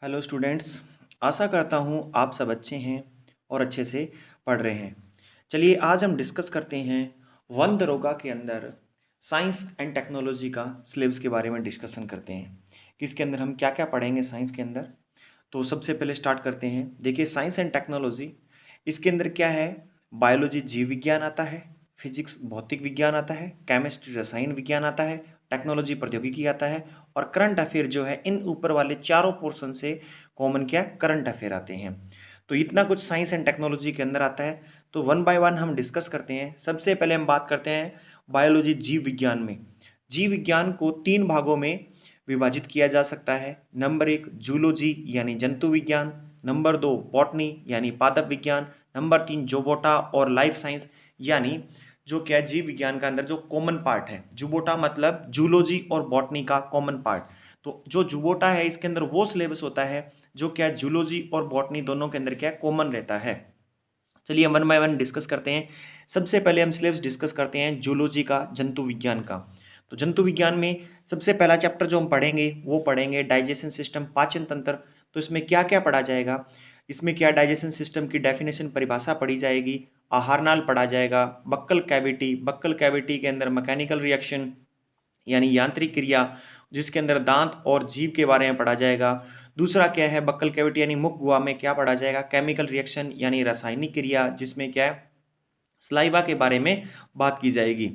Hello students. आशा करता हूँ आप सब अच्छे हैं और अच्छे से पढ़ रहे हैं। चलिए आज हम डिस्कस करते हैं वन दरोगा के अंदर साइंस एंड टेक्नोलॉजी का सिलेबस के बारे में डिस्कशन करते हैं कि इसके अंदर हम क्या क्या पढ़ेंगे साइंस के अंदर। तो सबसे पहले स्टार्ट करते हैं। देखिए साइंस एंड टेक्नोलॉजी, इसके अंदर क्या है, बायोलॉजी जीव विज्ञान आता है, फिजिक्स भौतिक विज्ञान आता है, केमिस्ट्री रसायन विज्ञान आता है, टेक्नोलॉजी प्रौद्योगिकी आता है और करंट अफेयर जो है इन ऊपर वाले चारों पोर्शन से कॉमन क्या करंट अफेयर आते हैं। तो इतना कुछ साइंस एंड टेक्नोलॉजी के अंदर आता है। तो वन बाय वन हम डिस्कस करते हैं। सबसे पहले हम बात करते हैं बायोलॉजी जीव विज्ञान में। जीव विज्ञान को तीन भागों में विभाजित किया जा सकता है। नंबर एक जूलॉजी यानी जंतु विज्ञान, नंबर दो बॉटनी यानी पादप विज्ञान, नंबर तीन जोबोटा और लाइफ साइंस यानी जो क्या जीव विज्ञान का अंदर जो कॉमन पार्ट है। जुबोटा मतलब जूलॉजी और बॉटनी का कॉमन पार्ट। तो जो जुबोटा है इसके अंदर वो सिलेबस होता है जो क्या जूलॉजी और बॉटनी दोनों के अंदर क्या कॉमन रहता है। चलिए वन बाय वन डिस्कस करते हैं। सबसे पहले हम सिलेबस डिस्कस करते हैं जूलॉजी का, जंतु विज्ञान का। तो जंतु विज्ञान में सबसे पहला चैप्टर जो हम पढ़ेंगे वो पढ़ेंगे डाइजेशन सिस्टम, पाचन तंत्र। तो इसमें क्या क्या पढ़ा जाएगा, इसमें क्या डाइजेशन सिस्टम की डेफिनेशन परिभाषा पढ़ी जाएगी, आहार नाल पढ़ा जाएगा, बक्कल कैविटी, बक्कल कैविटी के अंदर मैकेनिकल रिएक्शन यानी यांत्रिक क्रिया जिसके अंदर दांत और जीभ के बारे में पढ़ा जाएगा। दूसरा क्या है बक्कल कैविटी यानी मुख गुहा में क्या पढ़ा जाएगा, केमिकल रिएक्शन यानी रासायनिक क्रिया जिसमें क्या है स्लाइवा के बारे में बात की जाएगी।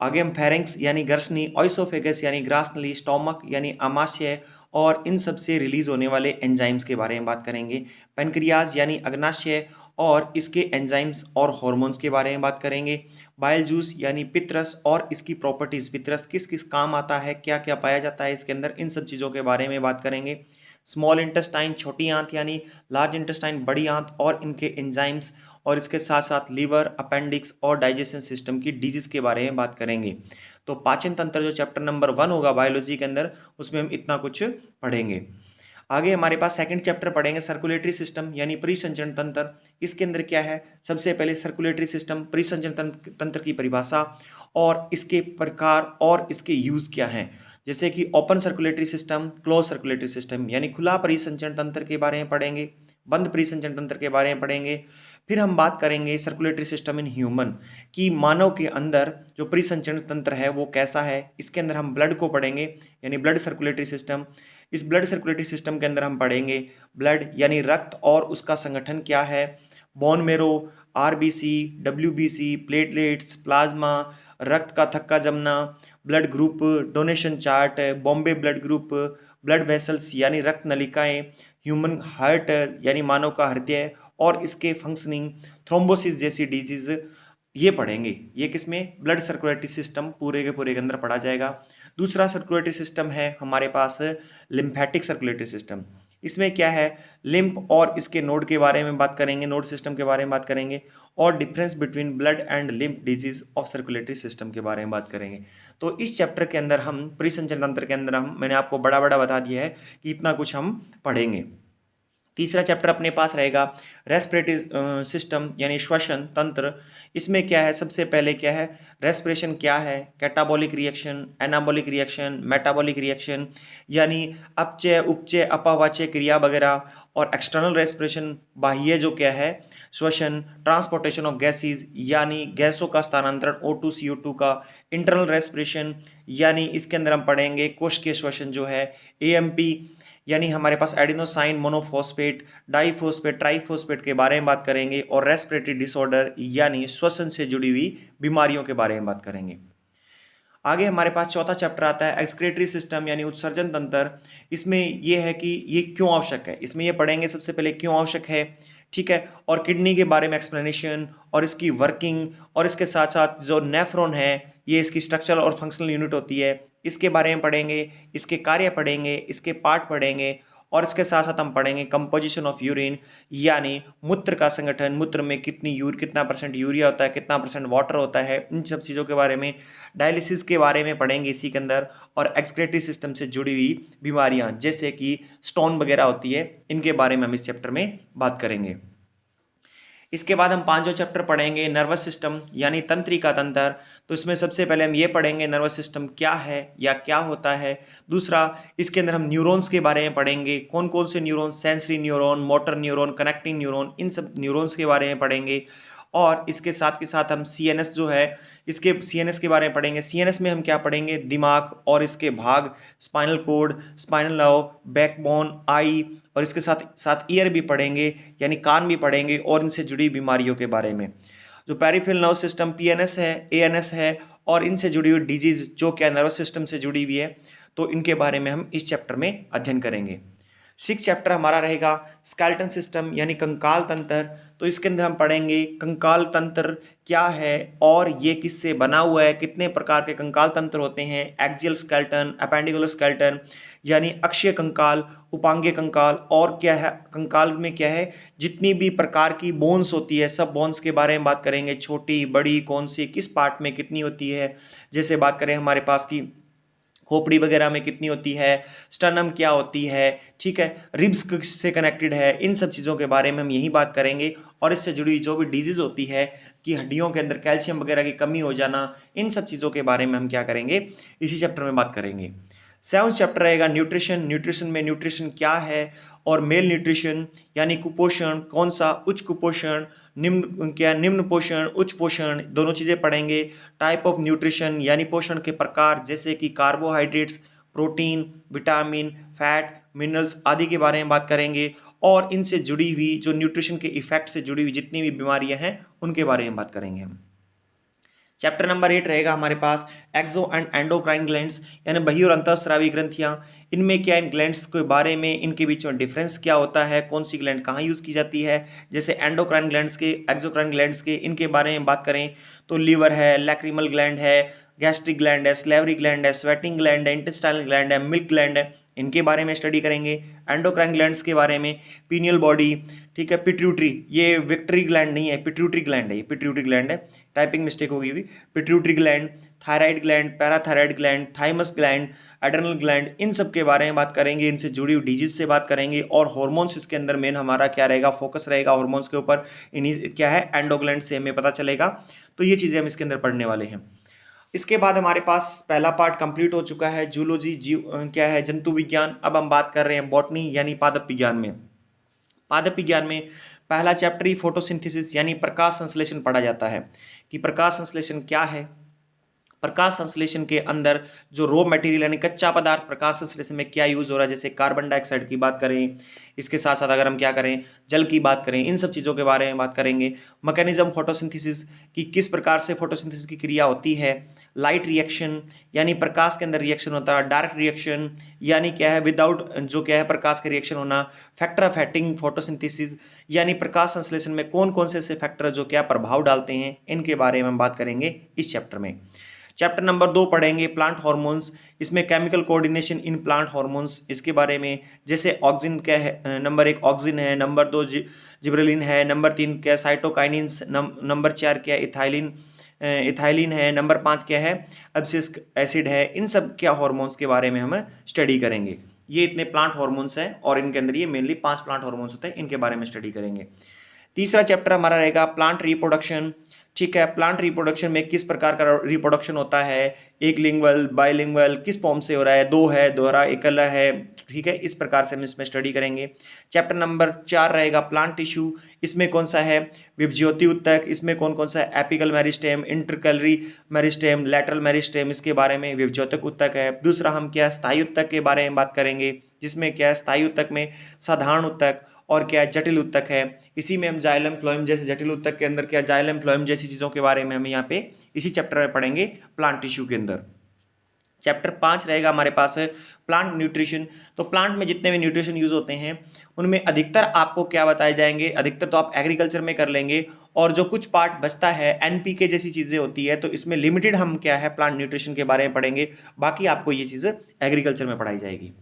आगे हम फेरेंक्स यानी ग्रसनी, ऑइसोफेगस यानी ग्रास नली, स्टोमक यानी आमाशय और इन सब से रिलीज होने वाले एंजाइम्स के बारे में बात करेंगे। पेनक्रियाज यानी अग्नाशय और इसके एंजाइम्स और हार्मोन्स के बारे में बात करेंगे। बाइल जूस यानी पित्रस और इसकी प्रॉपर्टीज, पित्रस किस किस काम आता है, क्या क्या पाया जाता है इसके अंदर, इन सब चीज़ों के बारे में बात करेंगे। स्मॉल इंटेस्टाइन छोटी आंत यानी लार्ज इंटेस्टाइन बड़ी आंत और इनके एंजाइम्स और इसके साथ साथ लीवर, अपेंडिक्स और डाइजेशन सिस्टम की डिजीज के बारे में बात करेंगे। तो पाचन तंत्र जो चैप्टर नंबर 1 होगा बायोलॉजी के अंदर उसमें हम इतना कुछ पढ़ेंगे। आगे हमारे पास सेकंड चैप्टर पढ़ेंगे सर्कुलेटरी सिस्टम यानी परिसंचरण तंत्र। इसके अंदर क्या है, सबसे पहले सर्कुलेटरी सिस्टम परिसंचरण तंत्र की परिभाषा और इसके प्रकार और इसके यूज क्या हैं। जैसे कि open circulatory system, close circulatory system यानी खुला परिसंचरण तंत्र के बारे में पढ़ेंगे, बंद परिसंचरण तंत्र के बारे में पढ़ेंगे। फिर हम बात करेंगे सर्कुलेटरी सिस्टम इन ह्यूमन कि मानव के अंदर जो परिसंचरण तंत्र है वो कैसा है। इसके अंदर हम ब्लड को पढ़ेंगे यानी ब्लड सर्कुलेटरी सिस्टम। इस ब्लड सर्कुलेटरी सिस्टम के अंदर हम पढ़ेंगे ब्लड यानी रक्त और उसका संगठन क्या है, bone marrow, RBC, WBC, platelets, plasma, रक्त का थक्का जमना, blood group, donation chart, Bombay blood group, blood vessels यानी रक्त नलिकाएं, ह्यूमन हार्ट यानी मानव का हृदय और इसके फंक्शनिंग, थ्रोम्बोसिस जैसी डिजीज ये पढ़ेंगे। ये किसमें, ब्लड सर्कुलेटरी सिस्टम पूरे के पूरे के अंदर पढ़ा जाएगा। दूसरा सर्कुलेटरी सिस्टम है हमारे पास लिम्फेटिक सर्कुलेटरी सिस्टम। इसमें क्या है, लिम्फ और इसके नोड के बारे में बात करेंगे, नोड सिस्टम के बारे में बात करेंगे और difference between blood and lymph disease of circulatory system के बारे में बात करेंगे। तो इस चैप्टर के अंदर हम परिसंचरण तंत्र के अंदर हम मैंने आपको बड़ा बड़ा बता दिया है कि इतना कुछ हम पढ़ेंगे। तीसरा चैप्टर अपने पास रहेगा रेस्पिरेटरी सिस्टम यानी श्वसन तंत्र। इसमें क्या है, सबसे पहले क्या है, रेस्पिरेशन क्या है, catabolic reaction, anabolic reaction, metabolic reaction यानी अपचय उपचय अपवाच्य क्रिया वगैरह, और एक्सटर्नल रेस्पिरेशन बाह्य जो क्या है श्वसन, ट्रांसपोर्टेशन ऑफ गैसेज यानी गैसों का स्थानांतरण O2 CO2 का, इंटरनल रेस्पिरेशन यानी इसके अंदर हम पढ़ेंगे कोशिकीय श्वसन जो है, AMP यानी हमारे पास एडिनोसाइन मोनोफॉस्फेट, डाइफॉस्फेट, ट्राइफॉस्फेट के बारे में बात करेंगे और रेस्पिरेटरी डिसऑर्डर यानी श्वसन से जुड़ी हुई बीमारियों के बारे में बात करेंगे। आगे हमारे पास चौथा चैप्टर आता है एक्सक्रीटरी सिस्टम यानी उत्सर्जन तंत्र। इसमें यह है कि ये क्यों आवश्यक है, इसमें ये पढ़ेंगे सबसे पहले क्यों आवश्यक है, ठीक है, और किडनी के बारे में एक्सप्लेनेशन और इसकी वर्किंग और इसके साथ साथ जो नेफ्रॉन है ये इसकी स्ट्रक्चरल और फंक्शनल यूनिट होती है इसके बारे में पढ़ेंगे, इसके कार्य पढ़ेंगे, इसके पार्ट पढ़ेंगे और इसके साथ साथ हम पढ़ेंगे कंपोजिशन ऑफ यूरिन यानी मूत्र का संगठन, मूत्र में कितना परसेंट यूरिया होता है, कितना परसेंट वाटर होता है, इन सब चीज़ों के बारे में, डायलिसिस के बारे में पढ़ेंगे इसी के अंदर और एक्सक्रीटरी सिस्टम से जुड़ी हुई बीमारियां जैसे कि स्टोन वगैरह होती है इनके बारे में हम इस चैप्टर में बात करेंगे। इसके बाद हम पांचवा चैप्टर पढ़ेंगे नर्वस सिस्टम यानी तंत्रिका तंत्र। तो इसमें सबसे पहले हम ये पढ़ेंगे नर्वस सिस्टम क्या है या क्या होता है। दूसरा, इसके अंदर हम न्यूरॉन्स के बारे में पढ़ेंगे, कौन कौन से neuron, sensory neuron, motor neuron, connecting neuron, इन सब न्यूरॉन्स के बारे में पढ़ेंगे। और इसके साथ के साथ हम सीएनएस जो है, इसके सीएनएस के बारे में पढ़ेंगे। सीएनएस में हम क्या पढ़ेंगे, दिमाग और इसके भाग, spinal cord, spinal nerve, backbone, eye, और इसके साथ साथ ईयर भी पढ़ेंगे यानी कान भी पढ़ेंगे, और इनसे जुड़ी बीमारियों के बारे में। जो पेरिफेरल नर्व सिस्टम पीएनएस है, एएनएस है, और इनसे जुड़ी हुई डिजीज जो क्या नर्वस सिस्टम से जुड़ी हुई है, तो इनके बारे में हम इस चैप्टर में अध्ययन करेंगे। 6 चैप्टर हमारा रहेगा स्केलेटन सिस्टम यानी कंकाल तंत्र। तो इसके अंदर हम पढ़ेंगे कंकाल तंत्र क्या है और ये किससे बना हुआ है, कितने प्रकार के कंकाल तंत्र होते हैं, एक्सियल स्केलेटन, अपेंडिकुलर स्केलेटन यानी अक्षीय कंकाल, उपांगीय कंकाल, और क्या है कंकाल में क्या है, जितनी भी प्रकार की बोन्स होती है सब बोन्स के बारे में बात करेंगे, छोटी बड़ी कौन सी किस पार्ट में कितनी होती है। जैसे बात करें हमारे पास की खोपड़ी वगैरह में कितनी होती है, स्टर्नम क्या होती है, ठीक है, रिब्स से कनेक्टेड है, इन सब चीज़ों के बारे में हम यही बात करेंगे। और इससे जुड़ी जो भी डिजीज़ होती है कि हड्डियों के अंदर कैल्शियम वगैरह की कमी हो जाना, इन सब चीज़ों के बारे में हम क्या करेंगे, इसी चैप्टर में बात करेंगे। 7वां चैप्टर रहेगा न्यूट्रिशन। न्यूट्रिशन में न्यूट्रिशन क्या है और मेल न्यूट्रिशन यानी कुपोषण कौन सा, उच्च कुपोषण, निम्न क्या, निम्न पोषण, उच्च पोषण, दोनों चीज़ें पढ़ेंगे। टाइप ऑफ न्यूट्रिशन यानी पोषण के प्रकार, जैसे कि carbohydrates, protein, vitamin, fat, minerals आदि के बारे में बात करेंगे। और इनसे जुड़ी हुई जो न्यूट्रिशन के इफेक्ट से जुड़ी हुई जितनी भी बीमारियां हैं उनके बारे में बात करेंगे हम। चैप्टर नंबर 8 रहेगा हमारे पास एक्सो एंड एंडोक्राइन ग्लैंड्स यानी बही और अंतःस्रावी ग्रंथियां। इनमें क्या, इन ग्लैंड्स के बारे में, इनके बीच में डिफरेंस क्या होता है, कौन सी ग्लैंड कहाँ यूज़ की जाती है। जैसे एंडोक्राइन ग्लैंड्स के, एक्सोक्राइन ग्लैंड्स के, इनके बारे में बात करें तो लीवर है, लैक्रिमल ग्लैंड है, गैस्ट्रिक ग्लैंड है, स्लेवरी ग्लैंड है, स्वेटिंग ग्लैंड है, इंटेस्टाइनल ग्लैंड है, मिल्क ग्लैंड है, इनके बारे में स्टडी करेंगे। एंडोक्राइन ग्लैंड्स के बारे में पीनियल बॉडी, ठीक है, पिट्यूटरी, ये विक्ट्री ग्लैंड नहीं है, पिट्यूटरी ग्लैंड है, ये पिट्यूटरी ग्लैंड है, टाइपिंग मिस्टेक होगी हुई। Pituitary gland, thyroid gland, parathyroid gland, thymus gland, adrenal gland, इन सब के बारे में बात करेंगे, इनसे जुड़ी हुई डिजीज से बात करेंगे। और हॉर्मोन्स इसके अंदर मेन हमारा क्या रहेगा, फोकस रहेगा हॉर्मोन्स के ऊपर, इन्हीं क्या है एंडोग्लैंड से हमें पता चलेगा। तो ये चीज़ें हम इसके अंदर पढ़ने वाले हैं। इसके बाद हमारे पास पहला पार्ट कंप्लीट हो चुका है, जूलॉजी, जीव क्या है, जंतु विज्ञान। अब हम बात कर रहे हैं बॉटनी यानी पादप विज्ञान में। पादप विज्ञान में पहला चैप्टर ही फोटोसिंथेसिस यानी प्रकाश संश्लेषण पढ़ा जाता है कि प्रकाश संश्लेषण क्या है। प्रकाश संश्लेषण के अंदर जो रॉ मटेरियल यानी कच्चा पदार्थ प्रकाश संश्लेषण में क्या यूज हो रहा है, जैसे कार्बन डाइऑक्साइड की बात करें, इसके साथ साथ अगर हम क्या करें जल की बात करें, इन सब चीज़ों के बारे में बात करेंगे। मैकेनिज्म फोटोसिंथेसिस की किस प्रकार से फोटोसिंथेसिस की क्रिया होती है। लाइट रिएक्शन यानी प्रकाश के अंदर रिएक्शन होता है, डार्क रिएक्शन यानी क्या है विदाउट जो क्या है प्रकाश के रिएक्शन होना। फैक्टर ऑफ हेटिंग फोटोसिंथेसिस यानी प्रकाश संश्लेषण में कौन कौन से ऐसे फैक्टर जो क्या प्रभाव डालते हैं, इनके बारे में हम बात करेंगे इस चैप्टर में। चैप्टर नंबर 2 पढ़ेंगे प्लांट हार्मोन्स, इसमें chemical coordination in plant hormones, इसके बारे में। जैसे ऑक्सिन क्या है, नंबर 1 ऑक्सिन है, नंबर 2 जिब्रेलिन है, नंबर 3 क्या साइटोकाइनिन्स, नंबर 4 क्या इथाइलिन, इथाइलिन है, नंबर 5 क्या है एब्सिसिक एसिड है। इन सब क्या हार्मोन्स के बारे में हम स्टडी करेंगे। ये इतने प्लांट हार्मोन्स हैं और इनके अंदर ये मेनली 5 प्लांट हार्मोन्स होते हैं, इनके बारे में स्टडी करेंगे। तीसरा चैप्टर हमारा रहेगा प्लांट रिप्रोडक्शन। ठीक है, प्लांट रिप्रोडक्शन में किस प्रकार का रिप्रोडक्शन होता है, एक लिंगुअल, बाइलिंगुअल, किस फॉर्म से हो रहा है, दो है, दोहरा, एकला है, ठीक है, इस प्रकार से हम इसमें स्टडी करेंगे। चैप्टर नंबर 4 रहेगा प्लांट टिश्यू, इसमें कौन सा है विभज्योति उत्तक, इसमें कौन कौन सा है apical meristem, intercalary meristem, lateral meristem, इसके बारे में विभज्योतक उत्तक है। दूसरा हम क्या स्थायी उत्तक के बारे में बात करेंगे, जिसमें क्या स्थायी उत्तक में साधारण उत्तक और क्या जटिल उत्तक है। इसी में हम जाइलम फ्लोएम जैसे जटिल उत्तक के अंदर क्या जाइलम फ्लोएम जैसी चीज़ों के बारे में हम यहाँ पे इसी चैप्टर में पढ़ेंगे प्लांट टिश्यू के अंदर। चैप्टर 5 रहेगा हमारे पास है प्लांट न्यूट्रिशन। तो प्लांट में जितने भी न्यूट्रिशन यूज होते हैं उनमें अधिकतर आपको क्या बताए जाएंगे, अधिकतर तो आप एग्रीकल्चर में कर लेंगे, और जो कुछ पार्ट बचता है एनपीके जैसी चीज़ें होती है तो इसमें लिमिटेड हम क्या है प्लांट न्यूट्रिशन के बारे में पढ़ेंगे, बाकी आपको ये चीज़ें एग्रीकल्चर में पढ़ाई जाएगी।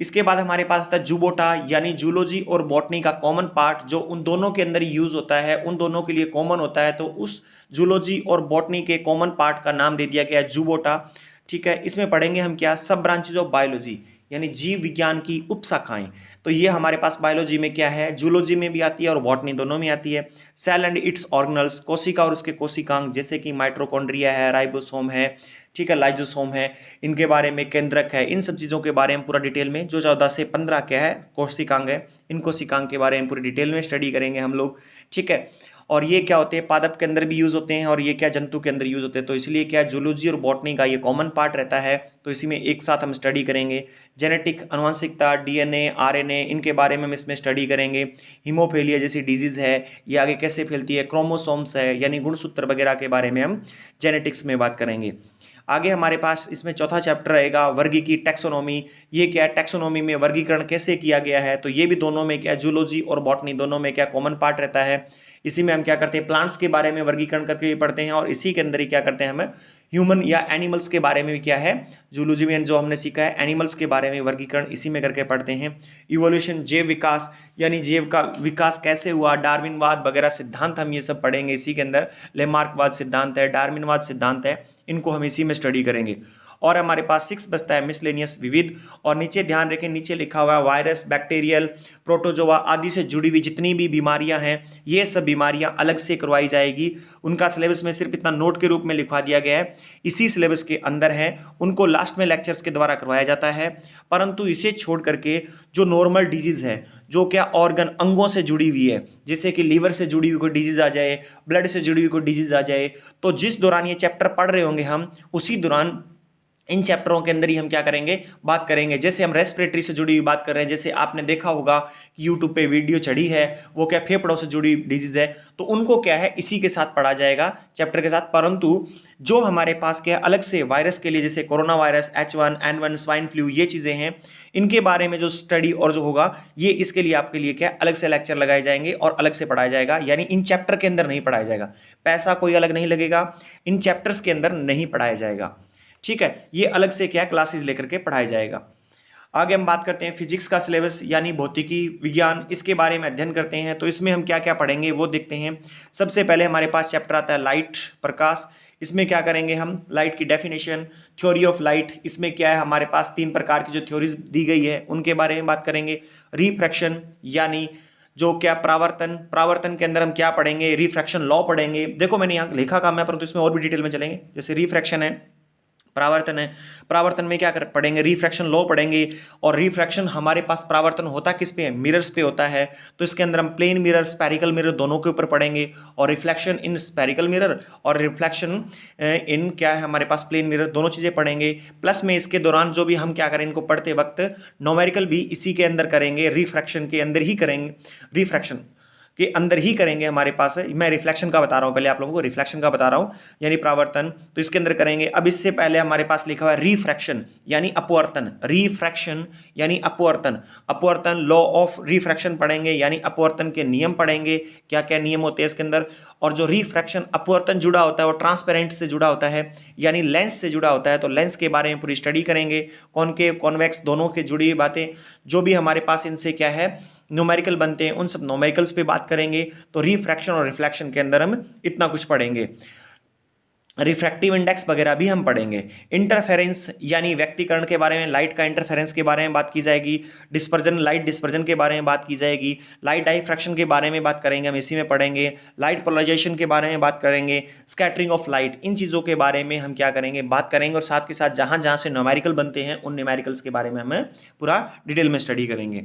इसके बाद हमारे पास आता है जूबोटा यानी जूलॉजी और बॉटनी का कॉमन पार्ट जो उन दोनों के अंदर यूज होता है, उन दोनों के लिए कॉमन होता है, तो उस जूलॉजी और बॉटनी के कॉमन पार्ट का नाम दे दिया गया है जूबोटा। ठीक है, इसमें पढ़ेंगे हम क्या सब ब्रांचेज ऑफ बायोलॉजी यानी जीव विज्ञान की उपशाखाएं। तो ये हमारे पास बायोलॉजी में क्या है, जूलॉजी में भी आती है और बॉटनी दोनों में आती है। सेल एंड इट्स ऑर्गेनल्स, कोशिका और उसके कोशिकांग, जैसे कि माइटोकॉन्ड्रिया है, राइबोसोम है, ठीक है, लाइजोसोम है, इनके बारे में, केंद्रक है, इन सब चीज़ों के बारे में पूरा डिटेल में, जो 14 से 15 क्या है कोशिकांग है, इन कोशिकांग के बारे में पूरी डिटेल में स्टडी करेंगे हम लोग, ठीक है। और ये क्या होते हैं, पादप के अंदर भी यूज़ होते हैं और ये क्या जंतु के अंदर यूज़ होते हैं। तो इसलिए क्या जूलॉजी और बॉटनी का ये कॉमन पार्ट रहता है, तो इसी में एक साथ हम स्टडी करेंगे। जेनेटिक, आनुवंशिकता, डीएनए, आरएनए, इनके बारे में हम इसमें स्टडी करेंगे। हीमोफीलिया जैसी डिजीज़ है, ये आगे कैसे फैलती है, क्रोमोसोम्स है यानी गुणसूत्र वगैरह के बारे में हम जेनेटिक्स में बात करेंगे। आगे हमारे पास इसमें चौथा चैप्टर रहेगा वर्गीकी, टैक्सोनॉमी। ये क्या है, टैक्सोनॉमी में वर्गीकरण कैसे किया गया है, तो ये भी दोनों में क्या, जूलॉजी और बॉटनी दोनों में क्या कॉमन पार्ट रहता है। इसी में हम क्या करते हैं, प्लांट्स के बारे में वर्गीकरण करके पढ़ते हैं और इसी के अंदर ही क्या करते हैं, हम ह्यूमन या एनिमल्स के बारे में भी क्या है, जूलॉजी में जो हमने सीखा है एनिमल्स के बारे में वर्गीकरण इसी में करके पढ़ते हैं। इवोल्यूशन, जैव विकास, यानी जैव का विकास कैसे हुआ, डार्विनवाद वगैरह सिद्धांत हम ये सब पढ़ेंगे इसी के अंदर। लेमार्कवाद सिद्धांत है, डार्विनवाद सिद्धांत है, इनको हम इसी में स्टडी करेंगे। और हमारे पास 6 बचता है मिसलेनियस, विविध। और नीचे ध्यान रखें, नीचे लिखा हुआ है वायरस, बैक्टीरियल, प्रोटोजोआ आदि से जुड़ी हुई जितनी भी बीमारियां हैं, ये सब बीमारियां अलग से करवाई जाएगी। उनका सिलेबस में सिर्फ इतना नोट के रूप में लिखवा दिया गया है, इसी सिलेबस के अंदर है, उनको लास्ट में लेक्चर्स के द्वारा करवाया जाता है। परंतु इसे छोड़ करके जो नॉर्मल डिजीज है, जो क्या ऑर्गन अंगों से जुड़ी हुई है, जैसे कि लीवर से जुड़ी हुई कोई डिजीज आ जाए, ब्लड से जुड़ी हुई कोई डिजीज आ जाए, तो जिस दौरान ये चैप्टर पढ़ रहे होंगे हम, उसी दौरान इन चैप्टरों के अंदर ही हम क्या करेंगे, बात करेंगे। जैसे हम रेस्पिरेटरी से जुड़ी हुई बात कर रहे हैं, जैसे आपने देखा होगा कि यूट्यूब पे वीडियो चढ़ी है, वो क्या फेफड़ों से जुड़ी डिजीज है, तो उनको क्या है इसी के साथ पढ़ा जाएगा चैप्टर के साथ। परंतु जो हमारे पास क्या है अलग से वायरस के लिए, जैसे corona virus, H1N1, swine flu, ये चीज़ें हैं, इनके बारे में जो स्टडी और जो होगा, ये इसके लिए आपके लिए क्या अलग से लेक्चर लगाए जाएंगे और अलग से पढ़ाया जाएगा, यानी इन चैप्टर के अंदर नहीं पढ़ाया जाएगा। पैसा कोई अलग नहीं लगेगा, इन चैप्टर्स के अंदर नहीं पढ़ाया जाएगा, ठीक है। ये अलग से क्या क्लासेस लेकर के पढ़ाया जाएगा। आगे हम बात करते हैं फिजिक्स का सिलेबस, यानी भौतिकी विज्ञान, इसके बारे में अध्ययन करते हैं। तो इसमें हम क्या क्या पढ़ेंगे वो देखते हैं। सबसे पहले हमारे पास चैप्टर आता है लाइट, प्रकाश। इसमें क्या करेंगे हम, लाइट की डेफिनेशन, थ्योरी ऑफ लाइट, इसमें क्या है हमारे पास 3 प्रकार की जो थ्योरीज दी गई है उनके बारे में बात करेंगे। रिफ्रैक्शन, यानी जो क्या प्रावर्तन, प्रावर्तन के अंदर हम क्या पढ़ेंगे, रिफ्रैक्शन लॉ पढ़ेंगे। देखो मैंने यहाँ लिखा काम है, परंतु इसमें और भी डिटेल में चलेंगे। जैसे रिफ्रैक्शन है, प्रावर्तन है, प्रावर्तन में क्या कर पढ़ेंगे, रिफ्रैक्शन लॉ पढ़ेंगे। और रिफ्रैक्शन हमारे पास प्रावर्तन होता किस पे है, मिरर्स पे होता है, तो इसके अंदर हम प्लेन मिरर, स्फेरिकल मिरर दोनों के ऊपर पढ़ेंगे। और रिफ्लेक्शन इन स्फेरिकल मिरर और रिफ्लेक्शन इन क्या है हमारे पास प्लेन मिरर, दोनों चीज़ें पढ़ेंगे। प्लस में इसके दौरान जो भी हम क्या करें, इनको पढ़ते वक्त न्यूमेरिकल भी इसी के अंदर करेंगे, रिफ्रैक्शन के अंदर ही करेंगे, रिफ्रैक्शन के अंदर ही करेंगे। हमारे पास मैं रिफ्लेक्शन का बता रहा हूं, पहले आप लोगों को रिफ्लेक्शन का बता रहा हूं, यानी प्रावर्तन, तो इसके अंदर करेंगे। अब इससे पहले हमारे पास लिखा हुआ है रिफ्रैक्शन यानी अपवर्तन, रिफ्रैक्शन यानी अपवर्तन, अपवर्तन लॉ ऑफ रिफ्रैक्शन पढ़ेंगे, यानी अपवर्तन के नियम पढ़ेंगे, क्या क्या नियम होते हैं इसके अंदर। और जो रिफ्रैक्शन अपवर्तन जुड़ा होता है वो ट्रांसपेरेंट से जुड़ा होता है, यानी लेंस से जुड़ा होता है, तो लेंस के बारे में पूरी स्टडी करेंगे। कॉनकेव, कॉन्वेक्स दोनों के जुड़ी हुई बातें, जो भी हमारे पास इनसे क्या है न्यूमेरिकल बनते हैं, उन सब न्यूमेरिकल्स पे बात करेंगे। तो रिफ्रैक्शन और रिफ्लेक्शन के अंदर हम इतना कुछ पढ़ेंगे। रिफ्रैक्टिव इंडेक्स वगैरह भी हम पढ़ेंगे। इंटरफेरेंस यानी व्यक्तिकरण के बारे में, लाइट का इंटरफेरेंस के बारे में बात की जाएगी। डिस्पर्जन, लाइट डिस्पर्जन के बारे में बात की जाएगी। लाइट डाइफ्रैक्शन के बारे में बात करेंगे, हम इसी में पढ़ेंगे। लाइट पोलराइजेशन के बारे में बात करेंगे। स्कैटरिंग ऑफ लाइट, इन चीज़ों के बारे में हम क्या करेंगे, बात करेंगे। और साथ के साथ जहाँ जहाँ से न्यूमेरिकल बनते हैं उन न्यूमेरिकल्स के बारे में हमें पूरा डिटेल में स्टडी करेंगे।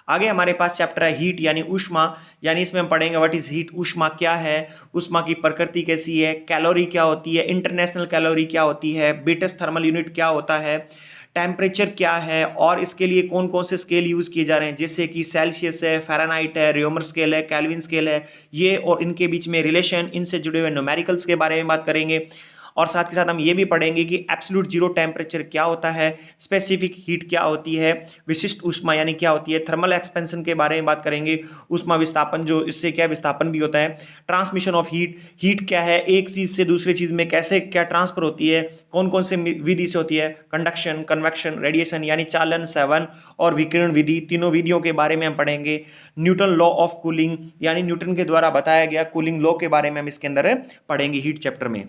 आगे हमारे पास चैप्टर है हीट यानी ऊष्मा, यानी इसमें हम पढ़ेंगे व्हाट इज हीट, ऊष्मा क्या है, ऊष्मा की प्रकृति कैसी है, कैलोरी क्या होती है, इंटरनेशनल कैलोरी क्या होती है, ब्रिटिश थर्मल यूनिट क्या होता है, टेम्परेचर क्या है, और इसके लिए कौन कौन से स्केल यूज़ किए जा रहे हैं, जैसे कि सेल्सियस है, फ़ारेनहाइट है, रियोमर स्केल है, केल्विन स्केल है, ये और इनके बीच में रिलेशन, इनसे जुड़े हुए न्यूमेरिकल्स के बारे में बात करेंगे। और साथ के साथ हम ये भी पढ़ेंगे कि एब्सोल्यूट जीरो टेम्परेचर क्या होता है, स्पेसिफिक हीट क्या होती है, विशिष्ट ऊष्मा यानी क्या होती है, थर्मल एक्सपेंशन के बारे में बात करेंगे, ऊष्मा विस्थापन जो इससे क्या विस्थापन भी होता है, ट्रांसमिशन ऑफ हीट, हीट क्या है, एक चीज़ से दूसरी चीज़ में कैसे क्या ट्रांसफर होती है, कौन कौन से विधि से होती है, कंडक्शन, कन्वेक्शन, रेडिएशन यानी चालन, सेवन और विकिरण विधि, तीनों विधियों के बारे में हम पढ़ेंगे। न्यूटन लॉ ऑफ कूलिंग यानी न्यूटन के द्वारा बताया गया कूलिंग लॉ के बारे में हम इसके अंदर पढ़ेंगे हीट चैप्टर में।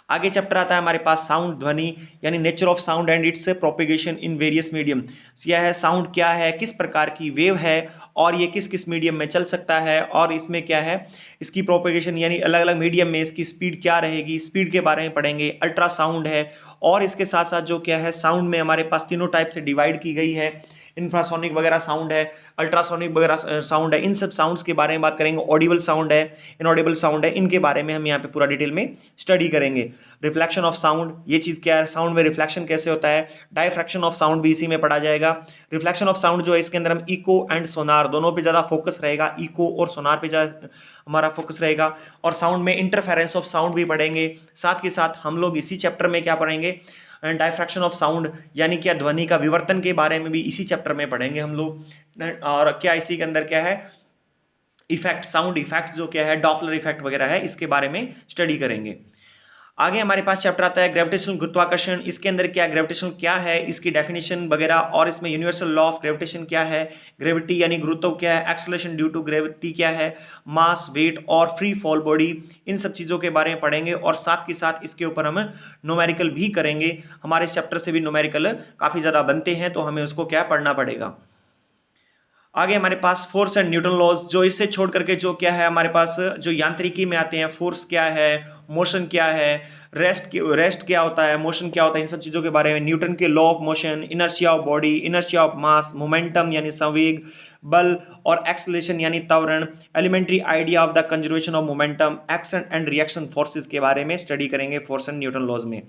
आगे चैप्टर आता है हमारे पास साउंड, ध्वनि, यानी nature of sound and it's propagation in various medium. यह है साउंड क्या है, किस प्रकार की वेव है और ये किस किस मीडियम में चल सकता है, और इसमें क्या है इसकी प्रोपेगेशन, यानी अलग अलग मीडियम में इसकी स्पीड क्या रहेगी, स्पीड के बारे में पढ़ेंगे। अल्ट्रासाउंड है, और इसके साथ साथ जो क्या है साउंड में हमारे पास तीनों टाइप से डिवाइड की गई है। इंफ्रासोनिक वगैरह साउंड है, अल्ट्रासोनिक वगैरह साउंड है, इन सब साउंड्स के बारे में बात करेंगे। ऑडिबल साउंड है, इनऑडिबल साउंड है, इनके बारे में हम यहाँ पे पूरा डिटेल में स्टडी करेंगे। रिफ्लेक्शन ऑफ साउंड, ये चीज़ क्या है, साउंड में रिफ्लेक्शन कैसे होता है। डायफ्रैक्शन ऑफ साउंड भी इसी में पढ़ा जाएगा। रिफ्लेक्शन ऑफ साउंड जो है इसके अंदर हम इको एंड सोनार दोनों पे ज़्यादा फोकस रहेगा, इको और सोनार पे ज़्यादा हमारा फोकस रहेगा। और साउंड में इंटरफेरेंस ऑफ साउंड भी पढ़ेंगे। साथ के साथ हम लोग इसी चैप्टर में क्या पढ़ेंगे, डायफ्रैक्शन ऑफ साउंड यानी क्या ध्वनि का विवर्तन के बारे में भी इसी चैप्टर में पढ़ेंगे हम लोग। और क्या इसी के अंदर क्या है इफेक्ट, साउंड इफेक्ट जो क्या है, डॉपलर इफेक्ट वगैरह है, इसके बारे में स्टडी करेंगे। आगे हमारे पास चैप्टर आता है ग्रेविटेशनल गुरुत्वाकर्षण। इसके अंदर क्या ग्रेविटेशन क्या है, इसकी डेफिनेशन वगैरह, और इसमें यूनिवर्सल लॉ ऑफ ग्रेविटेशन क्या है, ग्रेविटी यानी गुरुत्व क्या है, एक्सेलरेशन ड्यू टू ग्रेविटी क्या है, मास, वेट और फ्री फॉल बॉडी, इन सब चीज़ों के बारे में पढ़ेंगे। और साथ के साथ इसके ऊपर हम न्यूमेरिकल भी करेंगे। हमारे इस चैप्टर से भी न्यूमेरिकल काफ़ी ज़्यादा बनते हैं, तो हमें उसको क्या पढ़ना पड़ेगा। आगे हमारे पास फोर्स एंड न्यूटन लॉज, जो इससे छोड़ करके जो क्या है हमारे पास जो यांत्रिकी में आते हैं, फोर्स क्या है, मोशन क्या है, रेस्ट क्या होता है, मोशन क्या होता है, इन सब चीज़ों के बारे में। न्यूटन के law of motion, inertia of body, inertia of mass, momentum यानी संवेग, बल और एक्सेलरेशन यानी त्वरण, elementary idea of the conservation of momentum, action and reaction forces के बारे में स्टडी करेंगे फोर्स एंड न्यूटन लॉज में।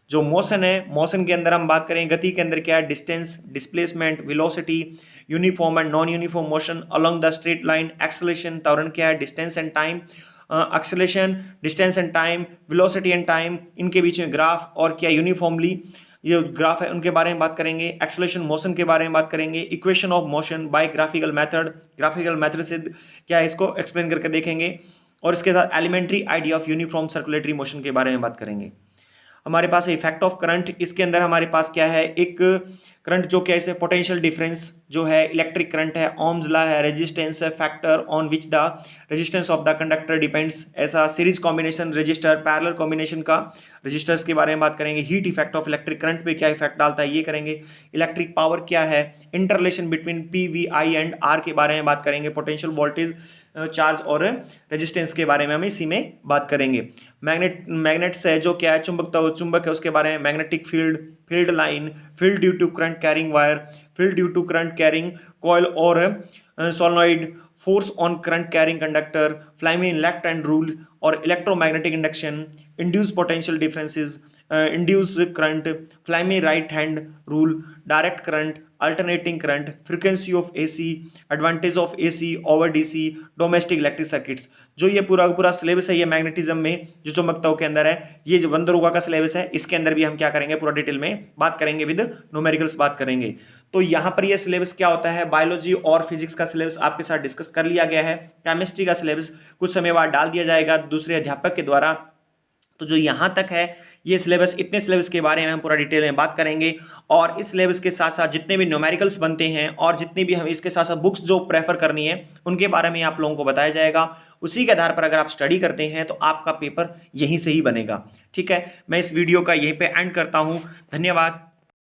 जो मोशन है, मोशन के अंदर हम बात करें, गति के अंदर क्या है, distance, displacement, velocity, uniform and non uniform motion along the straight line, acceleration, त्वरण क्या है, distance and time, acceleration, distance and time, velocity and time, इनके बीच में ग्राफ, और क्या यूनिफॉर्मली ये ग्राफ है उनके बारे में बात करेंगे। एक्सेलरेशन मोशन के बारे में बात करेंगे। Equation of motion by graphical method, graphical method से क्या है इसको एक्सप्लेन करके देखेंगे। और इसके साथ elementary idea of uniform circulatory motion के बारे में बात करेंगे। हमारे पास इफेक्ट ऑफ करंट, इसके अंदर हमारे पास क्या है, एक करंट जो क्या है पोटेंशियल डिफरेंस जो है, इलेक्ट्रिक करंट है, ओम्स लॉ है, रेजिस्टेंस है, factor on which the resistance of the conductor depends, ऐसा series combination resistor, parallel combination का रेजिस्टर्स के बारे में बात करेंगे। Heat effect of electric current पे क्या इफेक्ट डालता है ये करेंगे। इलेक्ट्रिक पावर क्या है, interrelation between P V I and R के बारे में बात करेंगे। पोटेंशियल वोल्टेज, चार्ज और रेजिस्टेंस के बारे में हम इसी में बात करेंगे। मैग्नेट्स है जो क्या है, चुंबक है, उसके बारे में। Magnetic field, field line, field due to current carrying wire, field due to current carrying coil और solenoid, force on current carrying conductor, Fleming left hand rule और electromagnetic induction, induce potential differences, induce current, Fleming right hand rule, direct current, alternating current, frequency of AC, advantage of AC over DC, domestic electric circuits. जो ये पूरा syllabus है, ये magnetism में जो चुंबकत्व के अंदर है, ये जो वंदरोगा का सिलेबस है, इसके अंदर भी हम क्या करेंगे, पूरा डिटेल में बात करेंगे, विद न्यूमेरिकल्स बात करेंगे। तो यहाँ पर ये सिलेबस क्या होता है, बायोलॉजी और फिजिक्स का सिलेबस आपके साथ डिस्कस कर लिया गया है। केमिस्ट्री का सिलेबस कुछ समय बाद डाल दिया जाएगा दूसरे अध्यापक के द्वारा। तो जो यहाँ तक है ये सिलेबस, इतने सिलेबस के बारे में हम पूरा डिटेल में बात करेंगे। और इस सिलेबस के साथ साथ जितने भी न्यूमेरिकल्स बनते हैं और जितनी भी हम इसके साथ साथ बुक्स जो प्रेफर करनी है उनके बारे में आप लोगों को बताया जाएगा। उसी के आधार पर अगर आप स्टडी करते हैं तो आपका पेपर यहीं से ही बनेगा। ठीक है, मैं इस वीडियो का यहीं पे एंड करता हूँ। धन्यवाद।